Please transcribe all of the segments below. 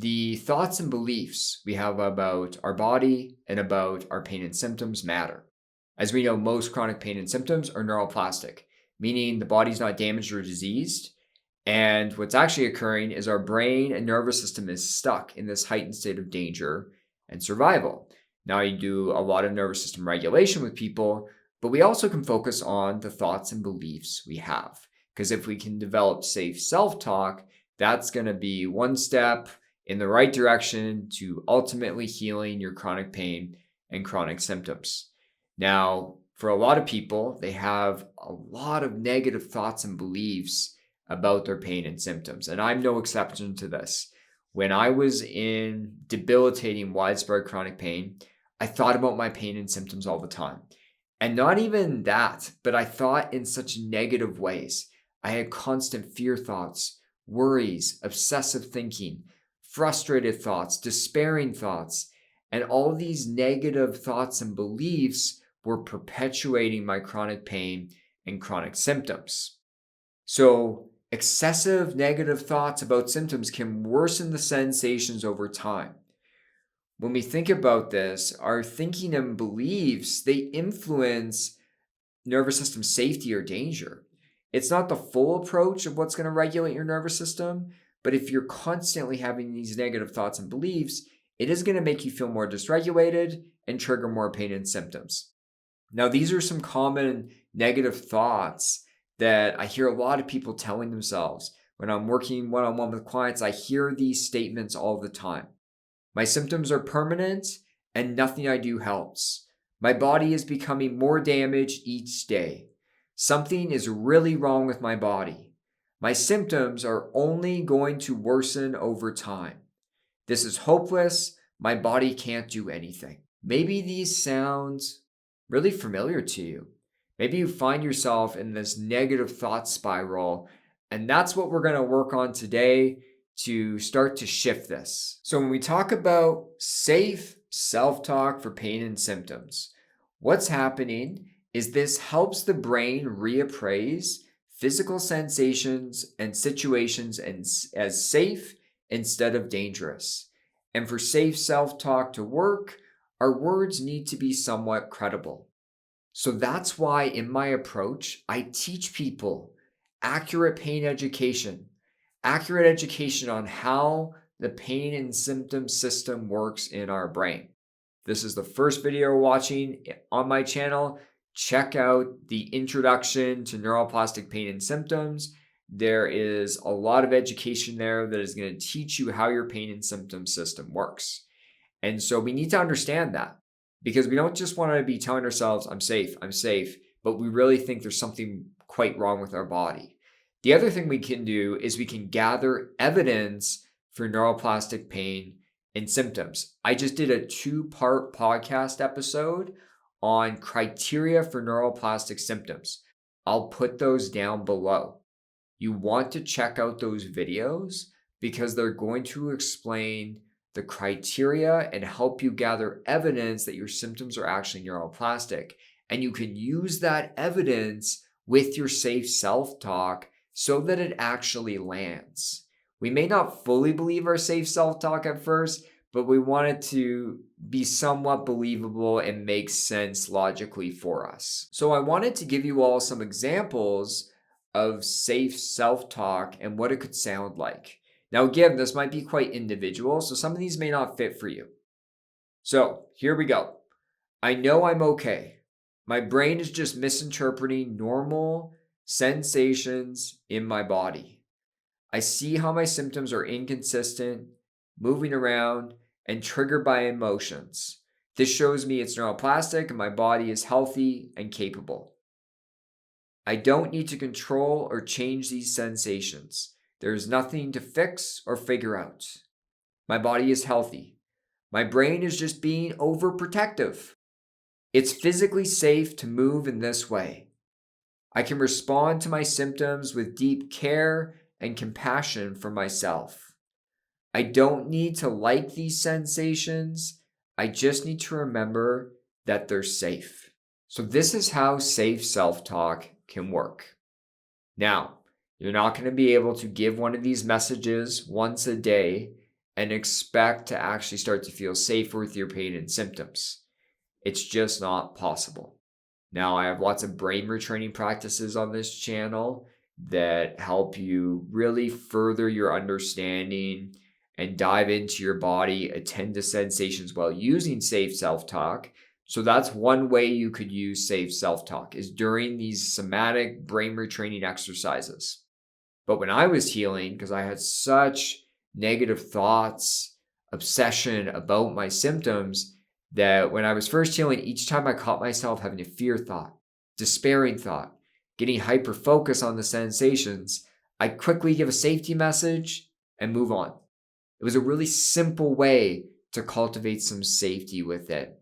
the thoughts and beliefs we have about our body and about our pain and symptoms matter. As we know, most chronic pain and symptoms are neuroplastic, meaning the body's not damaged or diseased. And what's actually occurring is our brain and nervous system is stuck in this heightened state of danger and survival. Now, you do a lot of nervous system regulation with people, but we also can focus on the thoughts and beliefs we have. Because if we can develop safe self-talk, that's going to be one step in the right direction to ultimately healing your chronic pain and chronic symptoms. Now, for a lot of people, they have a lot of negative thoughts and beliefs about their pain and symptoms. And I'm no exception to this. When I was in debilitating widespread chronic pain, I thought about my pain and symptoms all the time. And not even that, but I thought in such negative ways. I had constant fear thoughts, worries, obsessive thinking, frustrated thoughts, despairing thoughts, and all these negative thoughts and beliefs were perpetuating my chronic pain and chronic symptoms. So, excessive negative thoughts about symptoms can worsen the sensations over time. When we think about this, our thinking and beliefs, they influence nervous system safety or danger. It's not the full approach of what's going to regulate your nervous system, but if you're constantly having these negative thoughts and beliefs, it is going to make you feel more dysregulated and trigger more pain and symptoms. Now, these are some common negative thoughts that I hear a lot of people telling themselves. When I'm working one-on-one with clients, I hear these statements all the time. My symptoms are permanent and nothing I do helps. My body is becoming more damaged each day. Something is really wrong with my body. My symptoms are only going to worsen over time. This is hopeless. My body can't do anything. Maybe these sound really familiar to you. Maybe you find yourself in this negative thought spiral, and that's what we're going to work on today to start to shift this. So when we talk about safe self-talk for pain and symptoms, what's happening is this helps the brain reappraise physical sensations and situations as safe instead of dangerous. And for safe self-talk to work, our words need to be somewhat credible. So that's why in my approach, I teach people accurate pain education on how the pain and symptom system works in our brain. This is the first video you're watching on my channel. Check out the introduction to neuroplastic pain and symptoms. There is a lot of education there that is going to teach you how your pain and symptom system works. And so we need to understand that, because we don't just want to be telling ourselves, I'm safe, but we really think there's something quite wrong with our body. The other thing we can do is we can gather evidence for neuroplastic pain and symptoms. I just did a 2-part podcast episode on criteria for neuroplastic symptoms. I'll put those down below. You want to check out those videos because they're going to explain the criteria and help you gather evidence that your symptoms are actually neuroplastic. And you can use that evidence with your safe self-talk so that it actually lands. We may not fully believe our safe self-talk at first, but we want it to be somewhat believable and make sense logically for us. So I wanted to give you all some examples of safe self-talk and what it could sound like. Now again, this might be quite individual, so some of these may not fit for you. So here we go. I know I'm okay. My brain is just misinterpreting normal sensations in my body. I see how my symptoms are inconsistent, moving around, and triggered by emotions. This shows me it's neuroplastic and my body is healthy and capable. I don't need to control or change these sensations. There is nothing to fix or figure out. My body is healthy. My brain is just being overprotective. It's physically safe to move in this way. I can respond to my symptoms with deep care and compassion for myself. I don't need to like these sensations. I just need to remember that they're safe. So this is how safe self-talk can work. Now, you're not going to be able to give one of these messages once a day and expect to actually start to feel safer with your pain and symptoms. It's just not possible. Now, I have lots of brain retraining practices on this channel that help you really further your understanding and dive into your body, attend to sensations while using safe self-talk. So that's one way you could use safe self-talk, is during these somatic brain retraining exercises. But when I was healing, because I had such negative thoughts, obsession about my symptoms, that when I was first healing, each time I caught myself having a fear thought, despairing thought, getting hyper focused on the sensations, I quickly give a safety message and move on. It was a really simple way to cultivate some safety with it.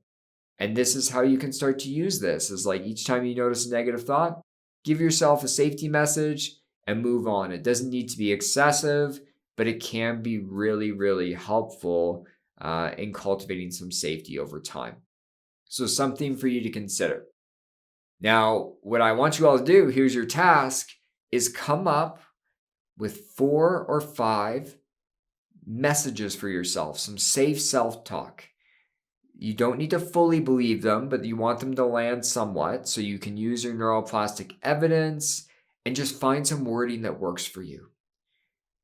And this is how you can start to use this, is like each time you notice a negative thought, give yourself a safety message and move on. It doesn't need to be excessive, but it can be really, really helpful in cultivating some safety over time. So something for you to consider. Now, what I want you all to do, here's your task, is come up with 4 or 5 messages for yourself, some safe self-talk. You don't need to fully believe them, but you want them to land somewhat so you can use your neuroplastic evidence and just find some wording that works for you.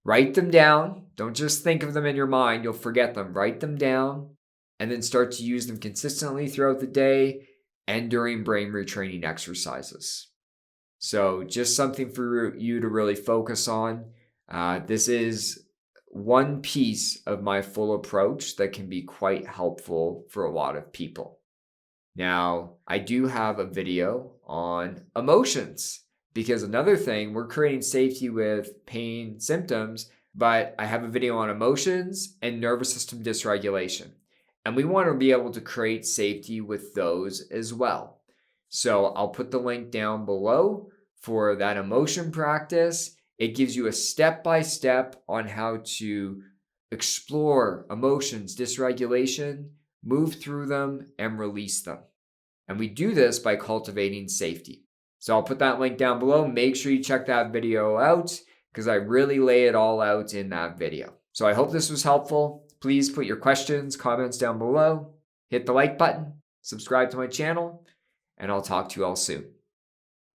Write them down. Don't just think of them in your mind. You'll forget them. Write them down and then start to use them consistently throughout the day and during brain retraining exercises. So just something for you to really focus on. This is one piece of my full approach that can be quite helpful for a lot of people. Now, I do have a video on emotions, because another thing, we're creating safety with pain symptoms, but I have a video on emotions and nervous system dysregulation. And we want to be able to create safety with those as well. So I'll put the link down below for that emotion practice. It gives you a step-by-step on how to explore emotions, dysregulation, move through them, and release them. And we do this by cultivating safety. So I'll put that link down below. Make sure you check that video out, because I really lay it all out in that video. So I hope this was helpful. Please put your questions, comments down below. Hit the like button, subscribe to my channel, and I'll talk to you all soon.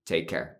Take care.